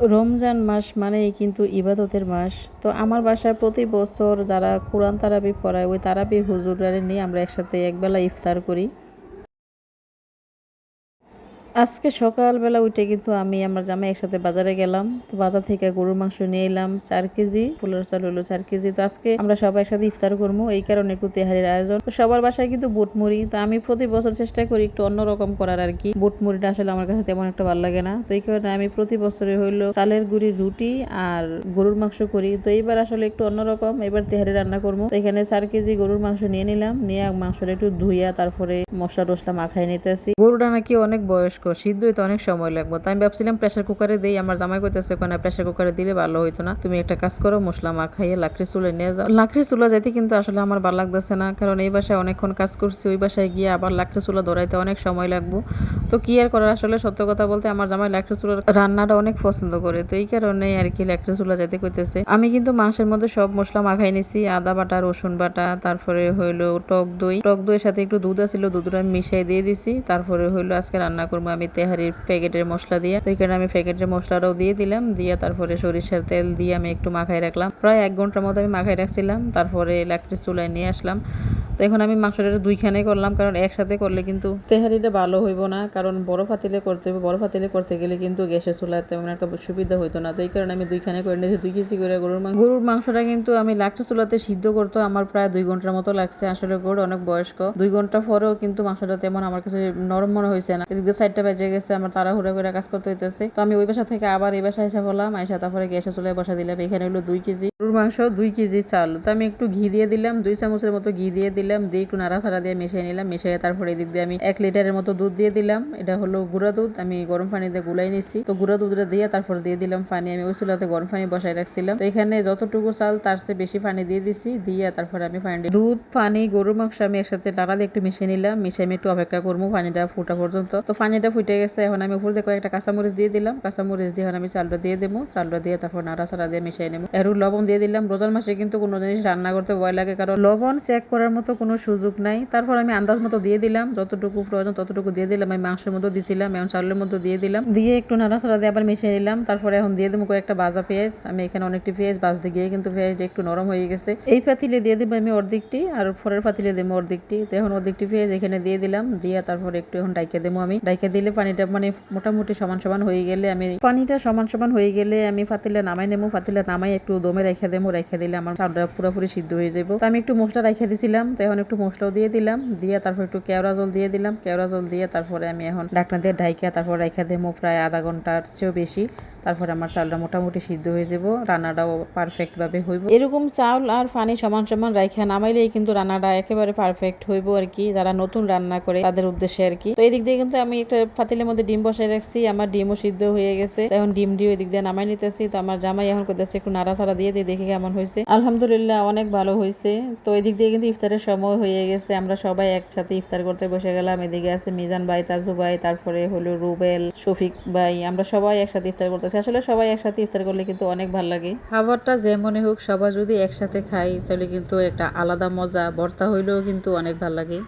রমজান মাস মানেই কিন্তু ইবাদতের মাস। তো আমার বাসায় প্রতি বছর যারা কোরআন তারাবি পড়ায় ওই তারাবি হুজুররা নিয়ে আমরা একসাথে একবেলা ইফতার করি। আজকে সকালবেলা উঠে কিন্তু আমি আমার জামাই একসাথে বাজারে গেলাম। তো বাজার থেকে গরুর মাংস নিয়ে এলাম 4 কেজি, পোলার চাল হলো 4 কেজি। তো আজকে আমরা সবাই একসাথে ইফতার করবো, এই কারণে একটু তেহারির আয়োজন। তো সবার বাসায় কিন্তু বুট মুড়ি, তো আমি প্রতি বছর চেষ্টা করি একটু অন্যরকম করার আর কি। বুট মুড়িটা আসলে আমার কাছে তেমন একটা ভালো লাগে না, তো এই কারণে আমি প্রতি বছরে হইলো চালের গুঁড়ি রুটি আর গরুর মাংস করি। তো এইবার আসলে একটু অন্যরকম, এবার তেহারি রান্না করবো। তো এখানে 4 কেজি গরুর মাংস নিয়ে নিলাম, নিয়ে মাংসটা একটু ধুইয়া তারপরে মশলা টসলা মাখাই নিতেছি। গরুটা নাকি অনেক বয়স্ক, সিদ্ধ হইতে অনেক সময় লাগবে, তাই আমি ভাবছিলাম প্রেসার কুকারে দিই। আমার জামাই কইতেছে কোন প্রেসার কুকারে দিলে ভালো হইতো না, তুমি একটা কাজ করো মশলা মাখাইয়ে লাকড়ি চুলে নিয়ে যাও। লাকড়ি চুলা যাইতে কিন্তু আসলে আমার ভালো লাগতেছে না, কারণ এই বাসায় অনেকক্ষণ কাজ করছি, ওই বাসায় গিয়ে আবার লাকড়ি চুলা ধরাইতে অনেক সময় লাগবো। তো কি আর করার, আসলে সত্য কথা বলতে আমার জামাই লাকড়ি চুলার রান্নাটা অনেক পছন্দ করে, তো এই কারণে আর কি লাকড়ি চুলা যাইতে কইতেছে। আমি কিন্তু মাংসের মধ্যে সব মশলা মাখাই নিছি, আদা বাটা, রসুন বাটা, তারপরে হইলো টক দই, টক দইয়ের সাথে একটু দুধ আছিল, দুধটা আমি মিশিয়ে দিয়ে দিছি। তারপরে হইলো আজকে রান্না করবো আমি তেহারির প্যাকেটের মশলা দিয়ে, তো এখানে আমি প্যাকেটের মশলাটাও দিয়ে দিলাম, দিয়ে তারপরে সরিষার তেল দিয়ে আমি একটু মাখাই রাখলাম, প্রায় 1 ঘন্টার মতো আমি মাখাই রাখছিলাম। তারপরে লাকড়ি চুলায় নিয়ে আসলাম। তো এখন আমি মাংসটা দুইখানে করলাম, কারণ একসাথে করলে কিন্তু তেহারিটা ভালো হইব না, কারণ বড় পাতিলে করতে হবে। বড় পাতিলে করতে গেলে কিন্তু গ্যাসের চুলায় তেমন একটা সুবিধা হইতো না, তো এই কারণে আমি দুইখানে করে নিয়েছি 2 কেজি করে গরুর মাংসটা কিন্তু আমি লাকড়ি চুলাতে সিদ্ধ করতে আমার প্রায় 2 ঘন্টার মতো লাগছে। আসলে গরু অনেক বয়স্ক, 2 ঘন্টা পরেও কিন্তু মাংসটা তেমন আমার কাছে নরম মনে হয়েছে না। এদিকে 4টা বেজে গেছে, আমার তাড়াহুড়া করে কাজ করতে হইতেছে। তো আমি ওই বাসা থেকে আবার এই বাসায় এসে বললাম, আইসা তারপরে গ্যাসের চুলায় বসা দিলাম। এখানে হলো 2 কেজি গরুর মাংস, 2 কেজি চাল। তো আমি একটু ঘি দিয়ে দিলাম, 2 চামচের মতো ঘি দিয়ে দিলাম, দিয়ে একটু নাড়াচাড়া দিয়ে মিশিয়ে নিলাম। মিশিয়ে তারপরে এদিক দিয়ে আমি 1 লিটারের মতো দুধ দিয়ে দিলাম। এটা হলো গুঁড়া দুধ, আমি গরম পানি দিয়ে গুলাই নিছি। তো গুঁড়া দুধটা দিয়ে তারপর দিয়ে দিলাম পানি, আমি ওই চুলাতে গরম পানি বসাই রাখছিলাম। তো এখানে যতটুকু চাল তার চেয়ে বেশি পানি দিয়ে দিছি, দিয়ে তারপরে আমি পানি দুধ পানি গরুর মাংস আমি একসাথে লাড়া দিয়ে একটু মিশিয়ে নিলাম। মিশিয়ে আমি একটু অপেক্ষা করবো পানিটা ফুটা পর্যন্ত। তো পানিটা ফুটে গেছে, এখন আমি উপর দিয়ে কয়েকটা কাঁচামরিচ দিয়ে দিলাম। কাঁচামরিচ দিয়ে এখন আমি চালটা দিয়ে দেবো, চালটা দিয়ে তারপর নাড়াচাড়া দিয়ে মিশিয়ে নেবো। এর লবণ দিয়ে দিলাম। রোজার মাসে কিন্তু কোনো জিনিস রান্না করতে ভয় লাগে, কারণ লবণ চেক করার মতো কোনো সুযোগ নাই। তারপর আমি আন্দাজ মতো দিয়ে দিলাম, যতটুকু প্রয়োজন ততটুকু দিয়ে দিলাম। আমি মাংসের মধ্যে দিছিলাম, এখন চালের মধ্যে দিয়ে দিলাম, দিয়ে একটু নাড়াচাড়া দিয়ে আবার মিশিয়ে নিলাম। তারপরে এখন দিয়ে দেবো কয়েকটা ভাজা পেঁয়াজ। আমি এখানে অনেকটি পেঁয়াজ ভাজতে গিয়ে কিন্তু পেঁয়াজটা একটু নরম হয়ে গেছে। এই পাতিলে দিয়ে দেবো আমি অর্ধেকটি, আর পরের পাতিলে দেবো অর্ধেকটি। তো এখন অর্ধেকটি পেঁয়াজ এখানে দিয়ে দিলাম, দিয়ে তারপরে একটু এখন ডাইকে দেবো। আমি ডাইকে দিলে পানিটা মানে মোটামুটি সমান সমান হয়ে গেলে, আমি পানিটা সমান সমান হয়ে গেলে আমি পাতিলে নামাই নেবো। পাতিলে নামাই একটু দমে রেখে দেবো, রেখে দিলে আমার চালটা পুরোপুরি সিদ্ধ হয়ে যাবো। তো আমি একটু মশলা রেখে দিছিলাম, তো এখন একটু মশলাও দিয়ে দিলাম, দিয়ে তারপর একটু কেওড়া জল দিয়ে দিলাম। কেওড়া জল দিয়ে তারপরে আমি এখন ঢাকনা দিয়ে ঢাইকা তারপর রেখে দেবো প্রায় আধা ঘন্টার চেয়েও বেশি। তারপরে আমার চালটা মোটামুটি সিদ্ধ হয়ে যাব, রান্নাটাও পারফেক্ট ভাবে হইব। এরকম চাউল আর পানি সমান সমান রাখা নামাইলেই কিন্তু রান্নাটা একেবারে পারফেক্ট হইব আর কি, যারা নতুন রান্না করে তাদের উদ্দেশ্যে আর কি। তো এই দিক দিয়ে কিন্তু আমি একটা পাতিলের মধ্যে ডিম বসাই রাখছি, আমার ডিমও সিদ্ধ হয়ে গেছে। এখন ডিম দিয়ে ওই দিক দিয়ে নামাই নিতেছি। তো আমার জামাই এখন করতেছে একটু নাড়াচাড়া দিয়ে দিয়ে দেখি কেমন হয়েছে। আলহামদুলিল্লাহ অনেক ভালো হয়েছে। তো এই দিক দিয়ে কিন্তু ইফতারের সময় হয়ে গেছে, আমরা সবাই একসাথে ইফতার করতে বসে গেলাম। এদিকে আছে মিজান ভাই, তাজু ভাই, তারপরে হলো রুবেল, শফিক ভাই, আমরা সবাই একসাথে ইফতার করতেছি। আসলে সবাই একসাথে ইফতার করলে কিন্তু অনেক ভালো লাগে। খাবারটা যেমনই হোক সবাই যদি একসাথে খাই তাহলে কিন্তু একটা আলাদা মজা, ভর্তা হইলেও কিন্তু অনেক ভালো লাগে।